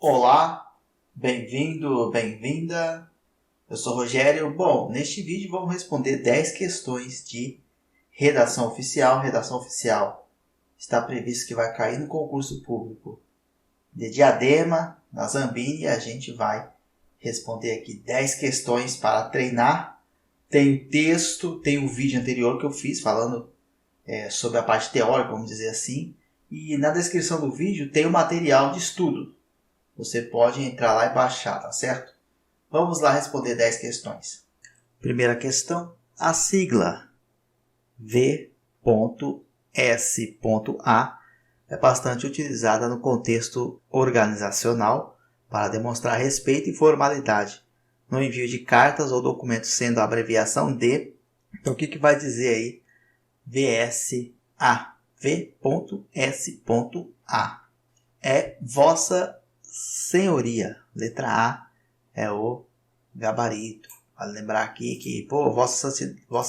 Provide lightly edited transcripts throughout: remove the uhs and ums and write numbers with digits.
Olá, bem-vindo, bem-vinda. Eu sou Rogério. Bom, neste vídeo vamos responder 10 questões de redação oficial. Redação oficial está previsto que vai cair no concurso público de Diadema, na Zambini, e a gente vai responder aqui 10 questões para treinar. Tem o texto, tem o vídeo anterior que eu fiz falando sobre a parte teórica, vamos dizer assim. E na descrição do vídeo tem o material de estudo. Você pode entrar lá e baixar, tá certo? Vamos lá responder 10 questões. Primeira questão. A sigla V.S.A é bastante utilizada no contexto organizacional para demonstrar respeito e formalidade no envio de cartas ou documentos, sendo a abreviação de... Então, o que vai dizer aí V.S.A? V.S.A é Vossa Senhoria. Letra A é o gabarito. Vale lembrar aqui que, Vossa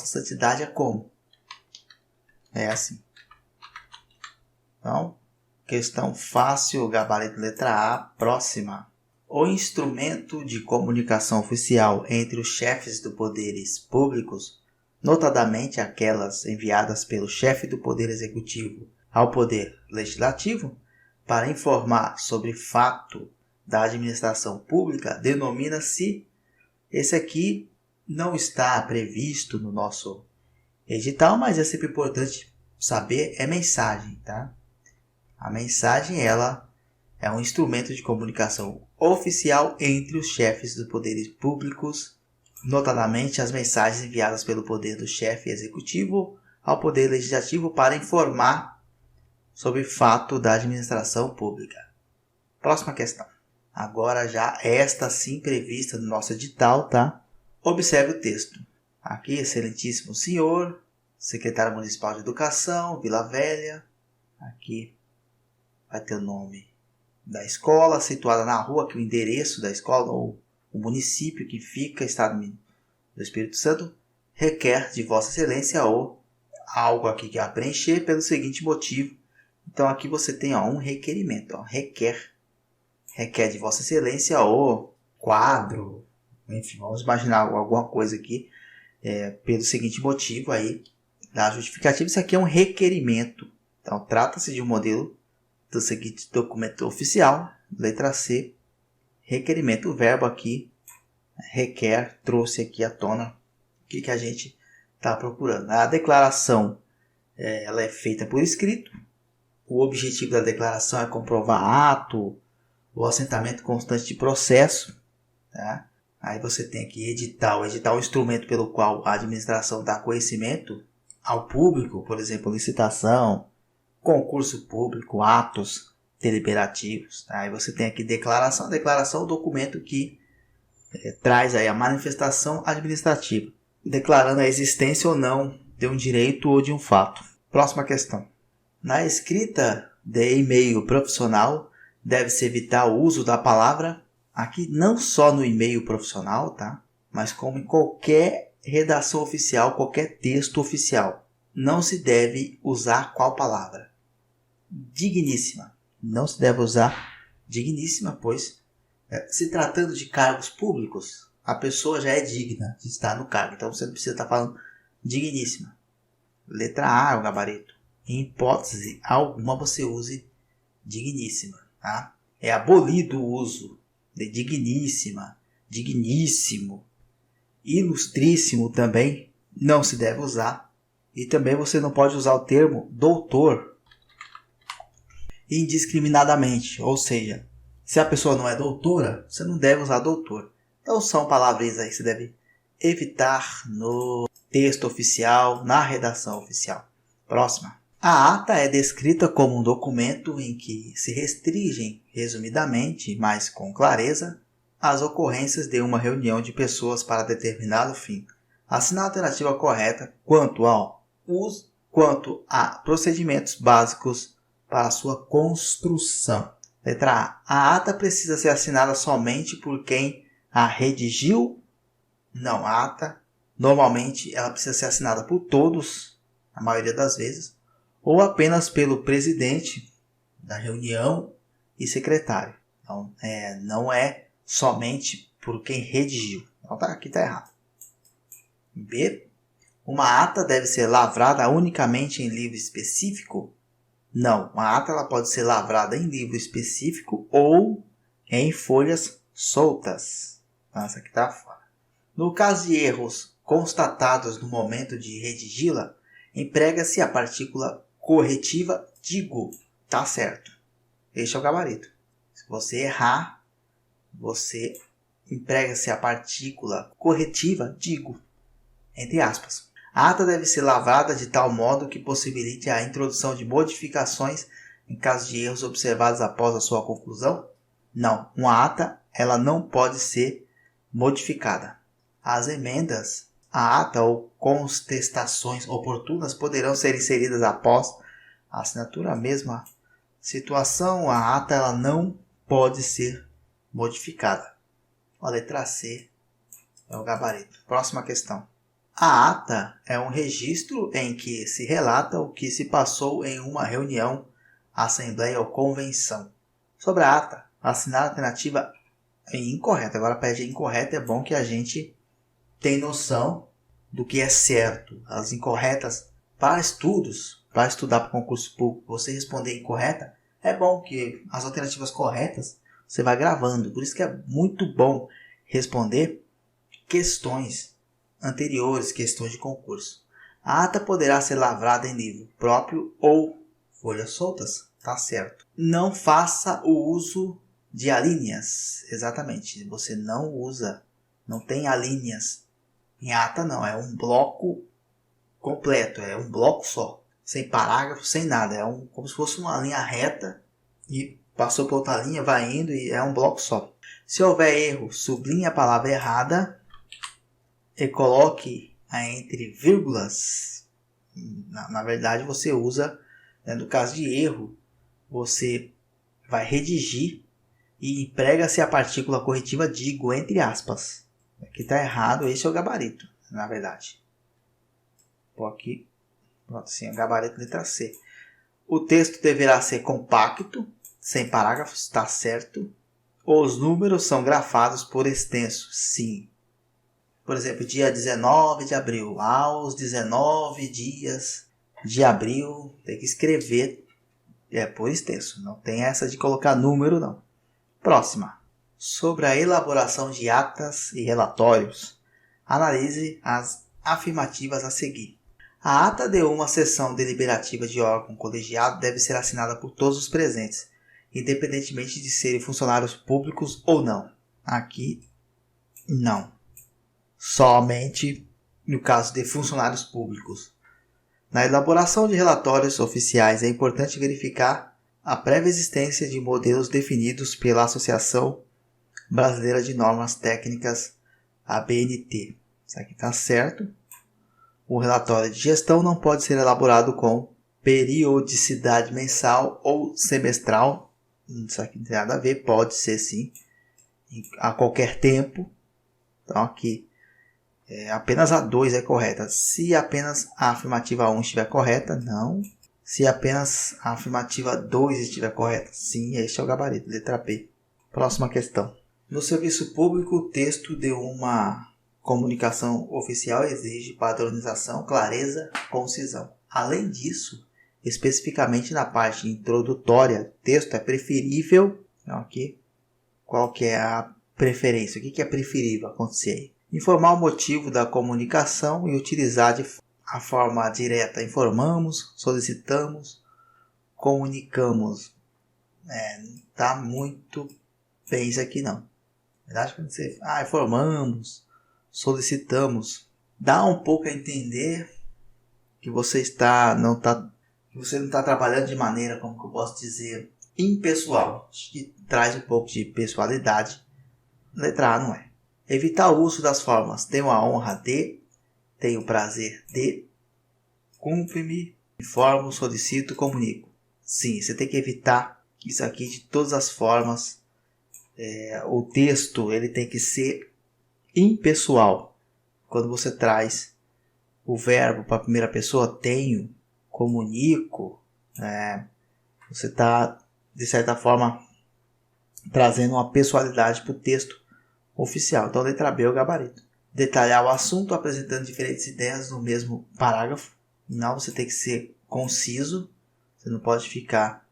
Santidade é como? É assim. Então, questão fácil, gabarito letra A. Próxima. O instrumento de comunicação oficial entre os chefes dos poderes públicos, notadamente aquelas enviadas pelo chefe do Poder Executivo ao Poder Legislativo, para informar sobre fato da administração pública, denomina-se... Esse aqui não está previsto no nosso edital, mas é sempre importante saber, é mensagem, tá? A mensagem, ela é um instrumento de comunicação oficial entre os chefes dos poderes públicos, notadamente as mensagens enviadas pelo poder do chefe executivo ao poder legislativo para informar sobre fato da administração pública. Próxima questão. Agora já esta sim prevista no nosso edital, tá? Observe o texto. Aqui, excelentíssimo senhor, secretário municipal de educação, Vila Velha. Aqui vai ter o nome da escola, situada na rua, aqui o endereço da escola, ou o município que fica, estado do Espírito Santo, requer de Vossa Excelência ou algo aqui que é a preencher pelo seguinte motivo. Então aqui você tem um requerimento, requer de Vossa Excelência o quadro, enfim, vamos imaginar alguma coisa aqui, pelo seguinte motivo aí da justificativa. Isso aqui é um requerimento, então trata-se de um modelo do seguinte documento oficial, letra C, requerimento. O verbo aqui, requer, trouxe aqui à tona o que a gente está procurando. A declaração ela é feita por escrito. O objetivo da declaração é comprovar ato ou assentamento constante de processo. Tá? Aí você tem aqui edital. O edital é o instrumento pelo qual a administração dá conhecimento ao público, por exemplo, licitação, concurso público, atos deliberativos. Tá? Aí você tem aqui declaração. A declaração é o documento que traz aí a manifestação administrativa, declarando a existência ou não de um direito ou de um fato. Próxima questão. Na escrita de e-mail profissional, deve-se evitar o uso da palavra, aqui não só no e-mail profissional, tá? Mas como em qualquer redação oficial, qualquer texto oficial. Não se deve usar qual palavra? Digníssima. Não se deve usar digníssima, pois se tratando de cargos públicos, a pessoa já é digna de estar no cargo. Então você não precisa estar falando digníssima. Letra A é o gabarito. Em hipótese alguma você use digníssima. Tá? É abolido o uso de digníssima, digníssimo, ilustríssimo também não se deve usar. E também você não pode usar o termo doutor indiscriminadamente. Ou seja, se a pessoa não é doutora, você não deve usar doutor. Então são palavras aí que você deve evitar no texto oficial, na redação oficial. Próxima. A ata é descrita como um documento em que se restringem, resumidamente, mas com clareza, as ocorrências de uma reunião de pessoas para determinado fim. Assina a alternativa correta quanto a procedimentos básicos para sua construção. Letra A. A ata precisa ser assinada somente por quem a redigiu? Não, a ata, normalmente, ela precisa ser assinada por todos, a maioria das vezes, ou apenas pelo presidente da reunião e secretário. Então, não é somente por quem redigiu. Então, aqui está errado. B. Uma ata deve ser lavrada unicamente em livro específico? Não. Uma ata ela pode ser lavrada em livro específico ou em folhas soltas. Então, essa aqui está fora. No caso de erros constatados no momento de redigi-la, emprega-se a partícula corretiva digo. Tá certo. Este é o gabarito. Se você errar, você emprega-se a partícula corretiva digo, entre aspas. A ata deve ser lavrada de tal modo que possibilite a introdução de modificações em caso de erros observados após a sua conclusão? Não. Uma ata ela não pode ser modificada. As emendas à ata ou contestações oportunas poderão ser inseridas após a assinatura. A mesma situação, a ata ela não pode ser modificada. A letra C é o gabarito. Próxima questão. A ata é um registro em que se relata o que se passou em uma reunião, assembleia ou convenção. Sobre a ata, assinar a alternativa é incorreta. Agora pede incorreta, é bom que a gente tem noção do que é certo. As incorretas para estudos, para estudar para concurso público, você responder incorreta, é bom que as alternativas corretas você vai gravando. Por isso que é muito bom responder questões anteriores, questões de concurso. A ata poderá ser lavrada em livro próprio ou folhas soltas, tá certo. Não faça o uso de alíneas, exatamente. Você não usa, não tem alíneas em ata, não. É um bloco completo, é um bloco só, sem parágrafo, sem nada. Como se fosse uma linha reta e passou por outra linha, vai indo e é um bloco só. Se houver erro, sublinhe a palavra errada e coloque entre vírgulas. Na verdade, você usa, no caso de erro, você vai redigir e emprega-se a partícula corretiva digo, entre aspas. Aqui está errado, esse é o gabarito, na verdade. Vou aqui, pronto, sim, o gabarito letra C. O texto deverá ser compacto, sem parágrafos, está certo. Os números são grafados por extenso, sim. Por exemplo, dia 19 de abril, aos 19 dias de abril, tem que escrever por extenso. Não tem essa de colocar número, não. Próxima. Sobre a elaboração de atas e relatórios, analise as afirmativas a seguir. A ata de uma sessão deliberativa de órgão colegiado deve ser assinada por todos os presentes, independentemente de serem funcionários públicos ou não. Aqui, não. Somente no caso de funcionários públicos. Na elaboração de relatórios oficiais é importante verificar a prévia existência de modelos definidos pela Associação Brasileira de Normas Técnicas, ABNT. Isso aqui está certo. O relatório de gestão não pode ser elaborado com periodicidade mensal ou semestral. Isso aqui não tem nada a ver, pode ser sim, a qualquer tempo. Então aqui apenas a 2 é correta. Se apenas a afirmativa 1 estiver correta, não. Se apenas a afirmativa 2 estiver correta, sim, este é o gabarito, letra B. Próxima questão. No serviço público, o texto de uma comunicação oficial exige padronização, clareza, concisão. Além disso, especificamente na parte introdutória, o texto é preferível. Então, aqui, qual que é a preferência? O que é preferível acontecer aí? Informar o motivo da comunicação e utilizar a forma direta. Informamos, solicitamos, comunicamos. Tá muito bem isso aqui não. Na verdade, quando você informamos, solicitamos, dá um pouco a entender que você não está trabalhando de maneira, como que eu posso dizer, impessoal, que traz um pouco de pessoalidade. Letra A não é. Evitar o uso das formas tenho a honra de, tenho o prazer de, cumpre-me, informo, solicito, comunico. Sim, você tem que evitar isso aqui de todas as formas. O texto ele tem que ser impessoal. Quando você traz o verbo para a primeira pessoa, tenho, comunico, você está, de certa forma, trazendo uma pessoalidade para o texto oficial. Então, letra B é o gabarito. Detalhar o assunto apresentando diferentes ideias no mesmo parágrafo. Não, você tem que ser conciso. Você não pode ficar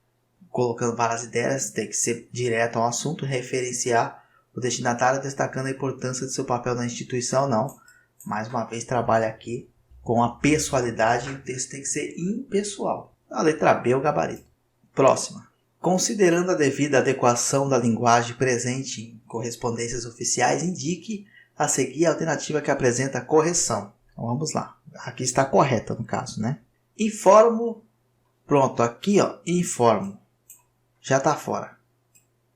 colocando várias ideias. Tem que ser direto ao assunto, referenciar o destinatário, destacando a importância de seu papel na instituição. Não. Mais uma vez, trabalha aqui com a pessoalidade. O texto tem que ser impessoal. A letra B é o gabarito. Próxima. Considerando a devida adequação da linguagem presente em correspondências oficiais, indique a seguir a alternativa que apresenta a correção. Então, vamos lá. Aqui está correta no caso, né? Informo. Pronto, aqui ó, informo. Já está fora.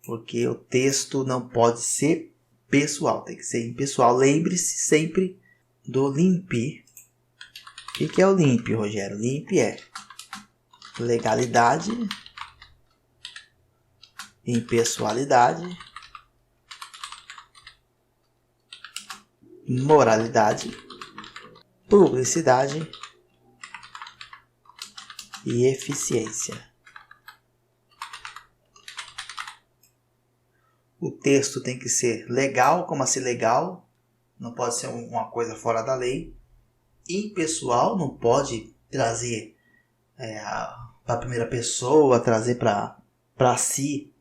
Porque o texto não pode ser pessoal, tem que ser impessoal. Lembre-se sempre do LIMP. O que é o LIMP, Rogério? LIMP é legalidade, impessoalidade, moralidade, publicidade e eficiência. O texto tem que ser legal, como assim legal? Não pode ser uma coisa fora da lei. Impessoal, não pode trazer para a primeira pessoa, trazer para si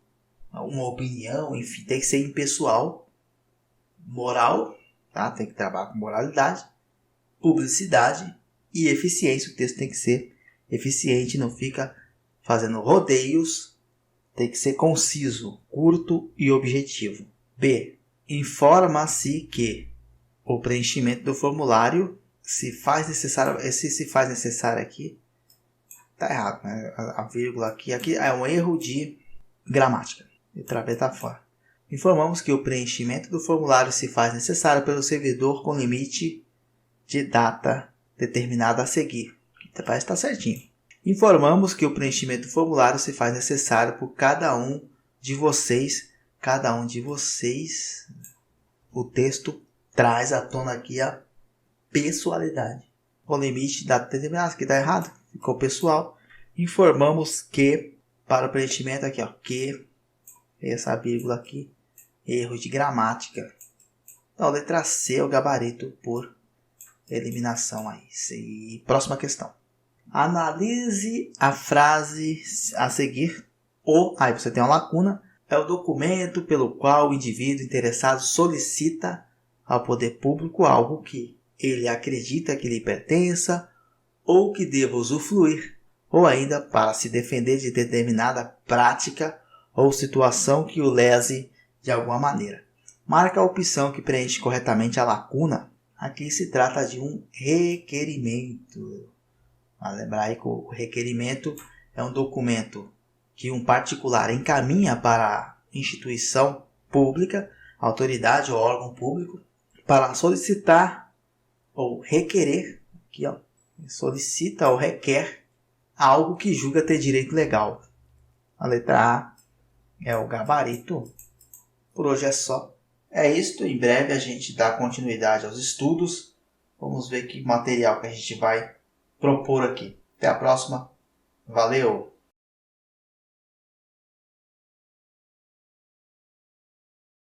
uma opinião, enfim, tem que ser impessoal. Moral, tá? Tem que trabalhar com moralidade, publicidade e eficiência. O texto tem que ser eficiente, não fica fazendo rodeios, tem que ser conciso, curto e objetivo. B. Informa-se que o preenchimento do formulário se faz necessário. Esse se faz necessário aqui tá errado, né? A vírgula aqui é um erro de gramática. Letra B tá fora. Informamos que o preenchimento do formulário se faz necessário pelo servidor com limite de data determinada a seguir. Parece que está certinho. Informamos que o preenchimento do formulário se faz necessário por cada um de vocês. Cada um de vocês. O texto traz à tona aqui a pessoalidade. Com limite de data determinada. Aqui está errado. Ficou pessoal. Informamos que para o preenchimento aqui, ó, que essa vírgula aqui, erro de gramática. Então, letra C é o gabarito por eliminação aí. E próxima questão. Analise a frase a seguir. Aí você tem uma lacuna. É o documento pelo qual o indivíduo interessado solicita ao poder público algo que ele acredita que lhe pertença ou que deva usufruir, ou ainda para se defender de determinada prática ou situação que o lese de alguma maneira. Marca a opção que preenche corretamente a lacuna. Aqui se trata de um requerimento. Vale lembrar aí que o requerimento é um documento que um particular encaminha para a instituição pública, autoridade ou órgão público, para solicitar ou requerer, aqui ó, solicita ou requer algo que julga ter direito legal. A letra A é o gabarito. Por hoje é só. É isto. Em breve a gente dá continuidade aos estudos. Vamos ver que material que a gente vai propor aqui. Até a próxima. Valeu!